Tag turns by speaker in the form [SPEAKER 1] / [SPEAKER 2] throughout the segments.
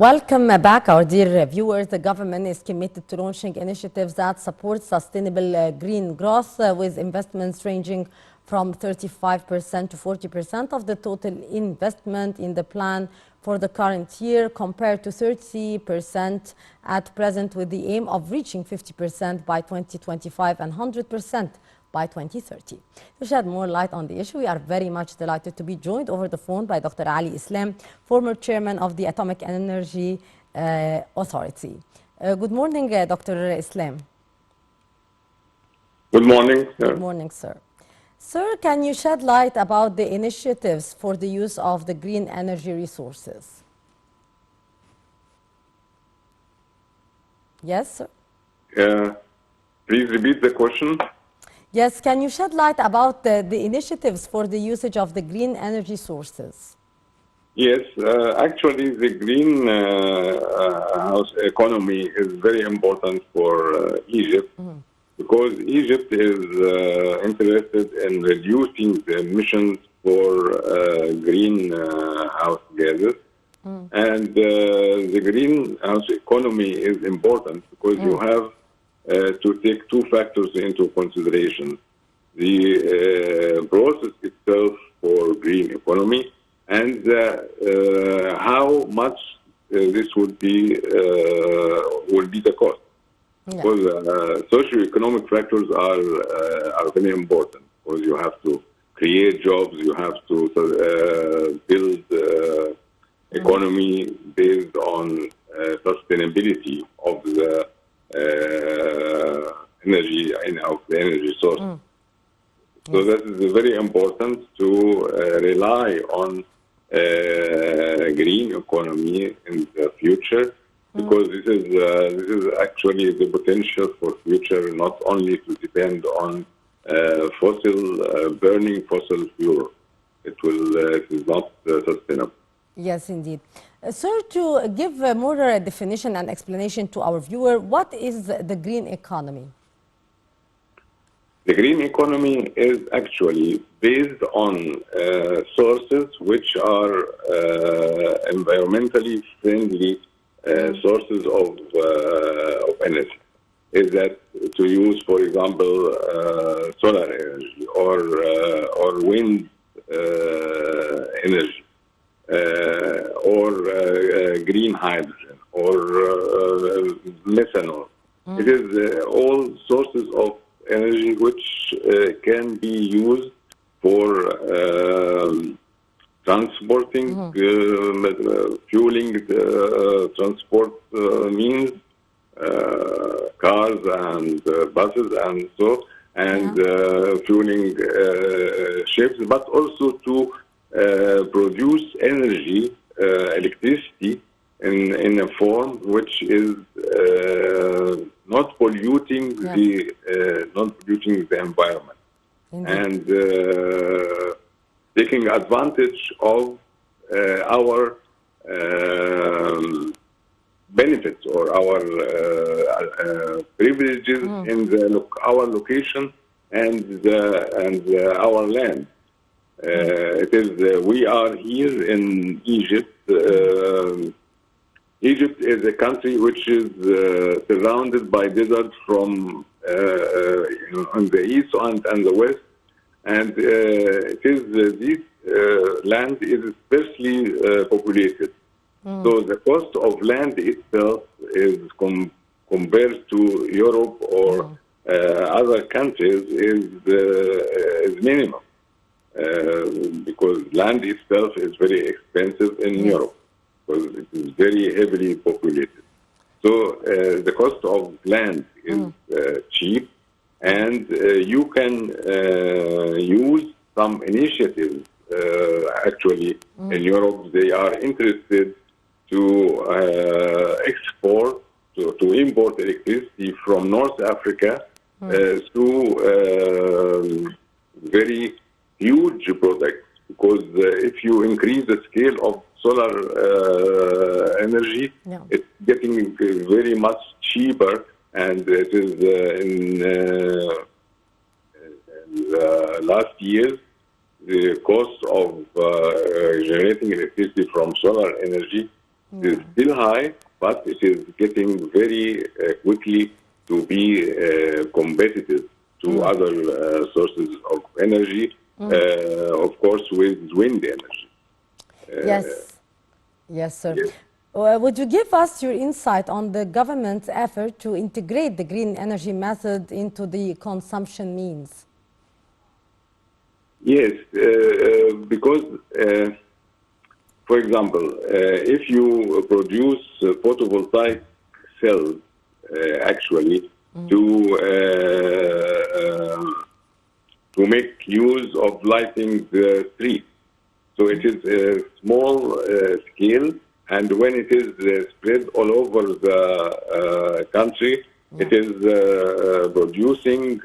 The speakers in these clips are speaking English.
[SPEAKER 1] Welcome back, our dear viewers. The government is committed to launching initiatives that support sustainable green growth with investments ranging from 35% to 40% of the total investment in the plan for the current year compared to 30% at present, with the aim of reaching 50% by 2025 and 100% by 2030. To shed more light on the issue, we are very much delighted to be joined over the phone by Dr. Ali Islam, former chairman of the Atomic Energy Authority. Good morning, Dr. Islam.
[SPEAKER 2] Good morning.
[SPEAKER 1] Good morning, sir. Sir, can you shed light about the initiatives for the use of the green energy resources? Yes, sir.
[SPEAKER 2] Please repeat the question.
[SPEAKER 1] Yes, can you shed light about the initiatives for the usage of the green energy sources?
[SPEAKER 2] Yes, actually the green house economy is very important for Egypt because Egypt is interested in reducing the emissions for greenhouse gases. And the greenhouse economy is important because you have to take two factors into consideration. The process itself for green economy and how much this would be the cost. Yeah. Because socio-economic factors are very important because you have to create jobs, you have to build economy based on sustainability of the energy of the energy source. So that is very important to rely on green economy in the future because this is actually the potential for future, not only to depend on burning fossil fuel. It is not sustainable.
[SPEAKER 1] Yes, indeed. Sir, to give more definition and explanation to our viewer, what is the green economy?
[SPEAKER 2] The green economy is actually based on sources which are environmentally friendly sources of energy. Is that to use, for example, solar energy or wind energy? Or green hydrogen or methanol. It is all sources of energy which can be used for transporting, fueling the transport means, cars and buses and so, and fueling ships, but also to produce energy, electricity, in a form which is not polluting the environment. Indeed. And taking advantage of our benefits or our privileges in our location and our land. It is we are here in Egypt. Egypt is a country which is surrounded by deserts from on the east and the west, and it is this land is sparsely populated. So the cost of land itself is compared to Europe or other countries is minimum. Because land itself is very expensive in Europe, because it is very heavily populated. So the cost of land is cheap, and you can use some initiatives. Actually, in Europe, they are interested to import electricity from North Africa through very huge projects, because if you increase the scale of solar energy, it's getting very much cheaper, and it is in the last years, the cost of generating electricity from solar energy It is still high, but it is getting very quickly to be competitive to other sources of energy, of course, with wind energy.
[SPEAKER 1] Yes. Yes, sir.
[SPEAKER 2] Yes.
[SPEAKER 1] Would you give us your insight on the government's effort to integrate the green energy method into the consumption means?
[SPEAKER 2] Yes, because, for example, if you produce photovoltaic cells, actually, to make use of lighting the street. So it is a small scale, and when it is spread all over the country, it is producing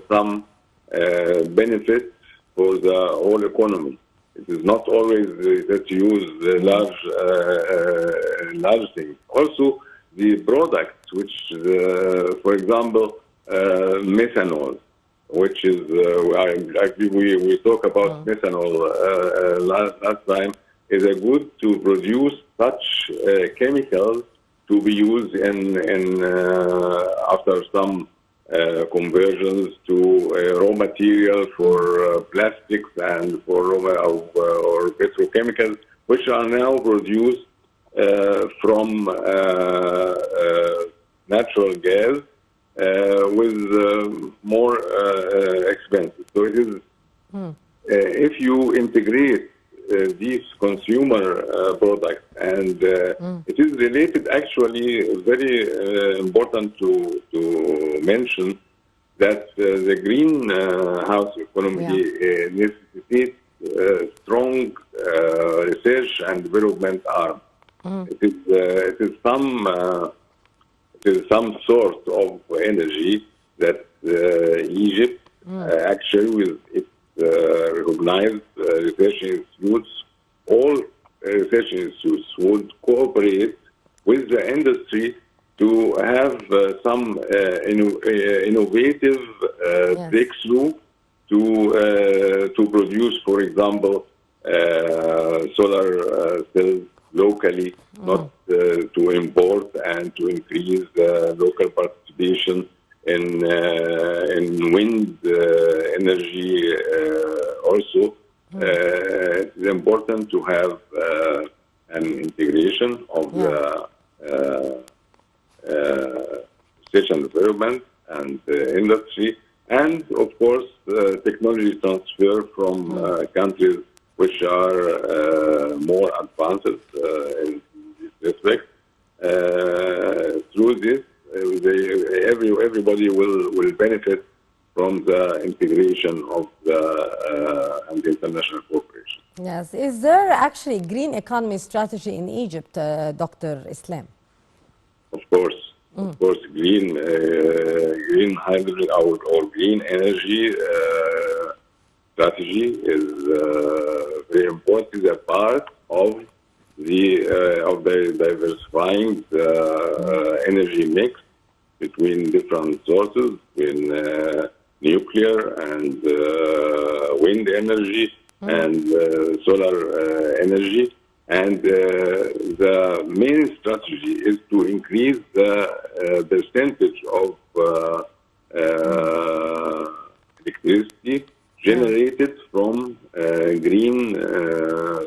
[SPEAKER 2] some benefits for the whole economy. It is not always that you use large things. Also, the products, which, for example, methanol, which is, we talked about methanol last time, is a good to produce such chemicals to be used in after some conversions to raw material for plastics and for or petrochemicals, which are now produced from natural gas with more expenses. So it is, if you integrate these consumer products, and it is related, actually, very important to mention that the greenhouse economy necessitates strong research and development arm. It is some sort of energy that Egypt actually, with its recognized research institutes, all research institutes would cooperate with the industry to have some innovative breakthrough to produce, for example, solar cells locally, not to import, and to increase local participation in wind energy also. It is important to have an integration of the research and development and industry, and of course technology transfer from countries which are more advanced in this respect. Through this, everybody will benefit from the integration of and the international cooperation.
[SPEAKER 1] Yes. Is there actually green economy strategy in Egypt, Dr. Islam?
[SPEAKER 2] Of course. Of course, green hydrogen or green energy strategy is very important. It's a part of the diversifying the energy mix between different sources, in nuclear and wind energy and solar energy. And the main strategy is to increase the percentage of electricity generated from green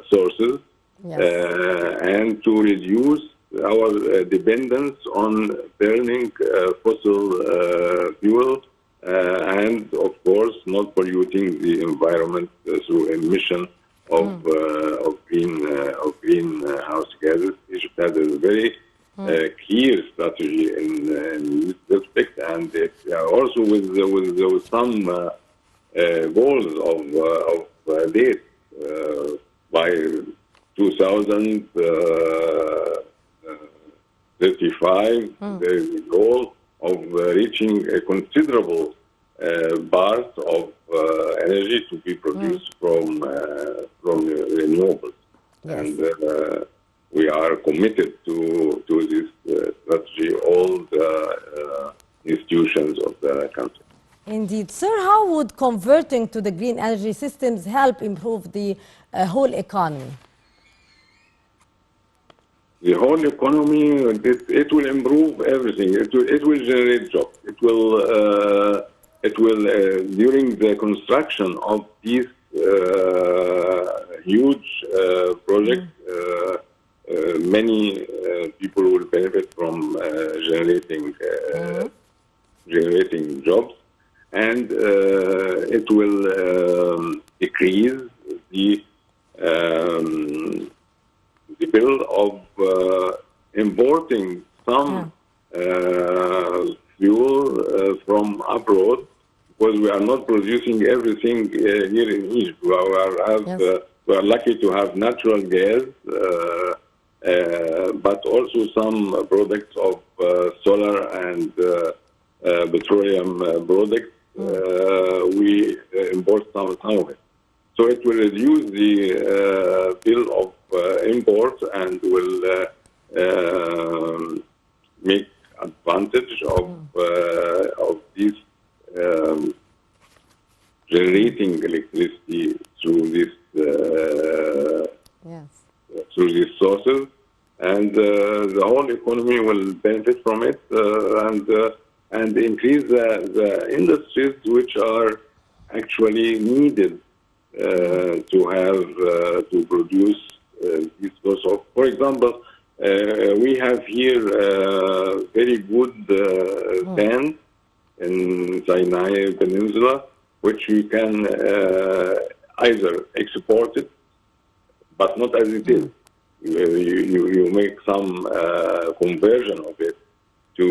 [SPEAKER 2] sources, and to reduce our dependence on burning fossil fuel, and of course not polluting the environment through emission of greenhouse gases. Egypt has a very clear strategy in this respect, and it, also with some goals of date by 2035. There is a goal of reaching a considerable part of energy to be produced from renewables, and we are committed to this strategy. All the institutions of the country.
[SPEAKER 1] Indeed. Sir, how would converting to the green energy systems help improve the whole economy?
[SPEAKER 2] the whole economy, it will improve everything. It will generate jobs. It will during the construction of these huge projects, many people will benefit from generating jobs, and it will decrease the bill of importing some fuel from abroad, because we are not producing everything here in Egypt. We are lucky to have natural gas, but also some products of solar and petroleum products. We import some of it. So it will reduce the bill of import and will make advantage of this generating electricity through this through these sources, and the whole economy will benefit from it, and increase the industries which are actually needed to have to produce this source of. For example, we have here very good sand in Sinai Peninsula, which we can either export it, but not as it is. You make some conversion of it to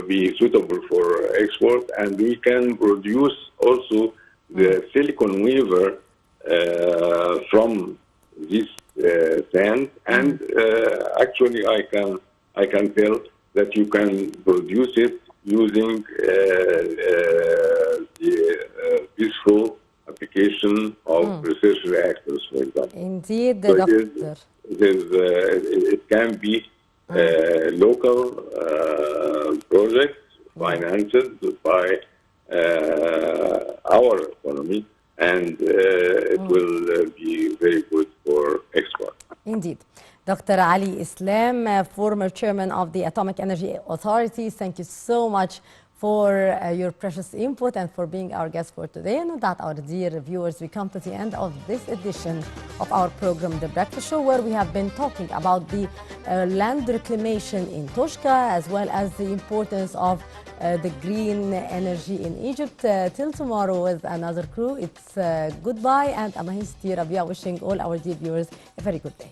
[SPEAKER 2] be suitable for export, and we can produce also the silicon weaver from this sand. And actually, I can tell that you can produce it using the peaceful application of research reactors, for example.
[SPEAKER 1] Indeed,
[SPEAKER 2] so
[SPEAKER 1] Doctor.
[SPEAKER 2] It can be local projects financed by our economy, and it will be very good for export.
[SPEAKER 1] Indeed. Dr. Ali Islam, former chairman of the Atomic Energy Authority, thank you so much for your precious input and for being our guest for today. And with that, our dear viewers, we come to the end of this edition of our program, The Breakfast Show, where we have been talking about the land reclamation in Toshka, as well as the importance of the green energy in Egypt. Till tomorrow with another crew, it's goodbye, and Amahis Rabia wishing all our dear viewers a very good day.